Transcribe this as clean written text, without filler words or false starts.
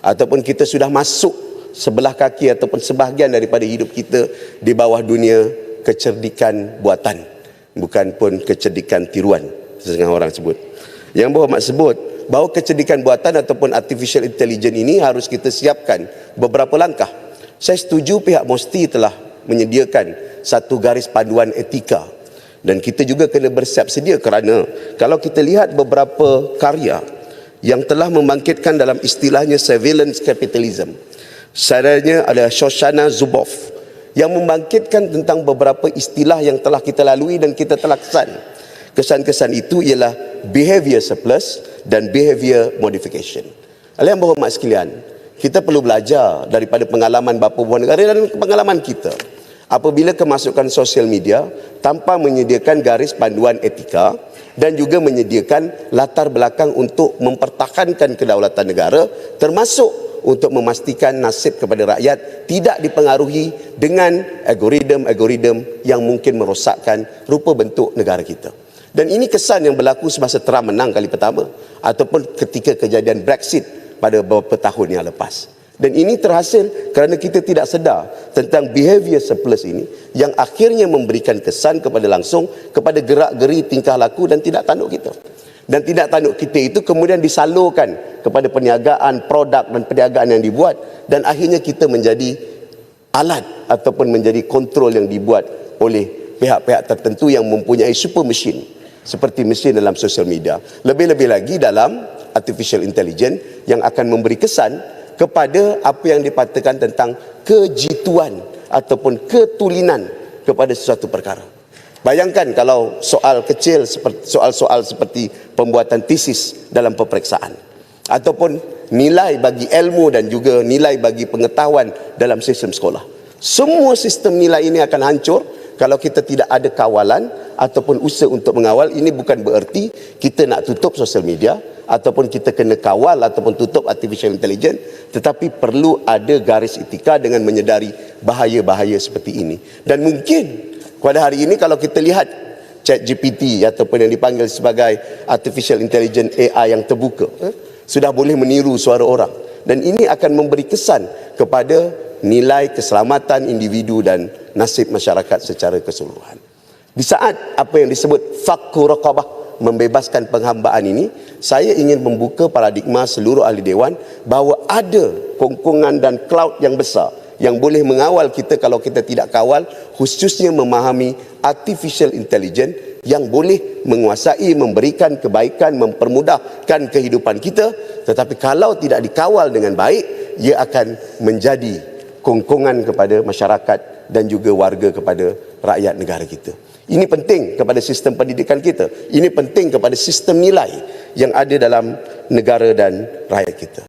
ataupun kita sudah masuk sebelah kaki ataupun sebahagian daripada hidup kita di bawah dunia kecerdikan buatan, bukan pun kecerdikan tiruan setengah orang sebut. Yang berhormat sebut bahawa kecerdikan buatan ataupun artificial intelligence ini harus kita siapkan beberapa langkah. Saya setuju pihak MOSTI telah menyediakan satu garis panduan etika, dan kita juga kena bersiap sedia kerana kalau kita lihat beberapa karya yang telah membangkitkan dalam istilahnya surveillance capitalism, saudara ada Shoshana Zuboff yang membangkitkan tentang beberapa istilah yang telah kita lalui dan kita telah kesan. Kesan-kesan itu ialah behavior surplus dan behavior modification. Yang berhormat sekalian, kita perlu belajar daripada pengalaman bapa buah negara dan pengalaman kita. Apabila kemasukan sosial media tanpa menyediakan garis panduan etika dan juga menyediakan latar belakang untuk mempertahankan kedaulatan negara, termasuk untuk memastikan nasib kepada rakyat tidak dipengaruhi dengan algoritma yang mungkin merosakkan rupa bentuk negara kita. Dan ini kesan yang berlaku semasa Trump menang kali pertama ataupun ketika kejadian Brexit pada beberapa tahun yang lepas. Dan ini terhasil kerana kita tidak sedar tentang behavior surplus ini yang akhirnya memberikan kesan kepada langsung kepada gerak-geri tingkah laku dan tidak tanduk kita. Dan tidak tanduk kita itu kemudian disalurkan kepada perniagaan, produk dan perniagaan yang dibuat, dan akhirnya kita menjadi alat ataupun menjadi kontrol yang dibuat oleh pihak-pihak tertentu yang mempunyai super mesin seperti mesin dalam sosial media. Lebih-lebih lagi dalam artificial intelligence yang akan memberi kesan kepada apa yang dipatakan tentang kejituan ataupun ketulinan kepada sesuatu perkara. Bayangkan kalau soal kecil seperti soal-soal seperti pembuatan tesis dalam peperiksaan ataupun nilai bagi ilmu dan juga nilai bagi pengetahuan dalam sistem sekolah. Semua sistem nilai ini akan hancur kalau kita tidak ada kawalan ataupun usaha untuk mengawal. Ini bukan bererti kita nak tutup sosial media ataupun kita kena kawal ataupun tutup artificial intelligence, tetapi perlu ada garis etika dengan menyedari bahaya-bahaya seperti ini. Dan mungkin pada hari ini kalau kita lihat ChatGPT ataupun yang dipanggil sebagai artificial intelligence AI yang terbuka, sudah boleh meniru suara orang, dan ini akan memberi kesan kepada nilai keselamatan individu dan nasib masyarakat secara keseluruhan. Di saat apa yang disebut fakku raqabah, membebaskan penghambaan ini, saya ingin membuka paradigma seluruh ahli dewan bahawa ada kongkongan dan cloud yang besar yang boleh mengawal kita kalau kita tidak kawal, khususnya memahami artificial intelligence yang boleh menguasai, memberikan kebaikan, mempermudahkan kehidupan kita, tetapi kalau tidak dikawal dengan baik, ia akan menjadi kongkongan kepada masyarakat dan juga warga kepada rakyat negara kita. Ini penting kepada sistem pendidikan kita. Ini penting kepada sistem nilai yang ada dalam negara dan rakyat kita.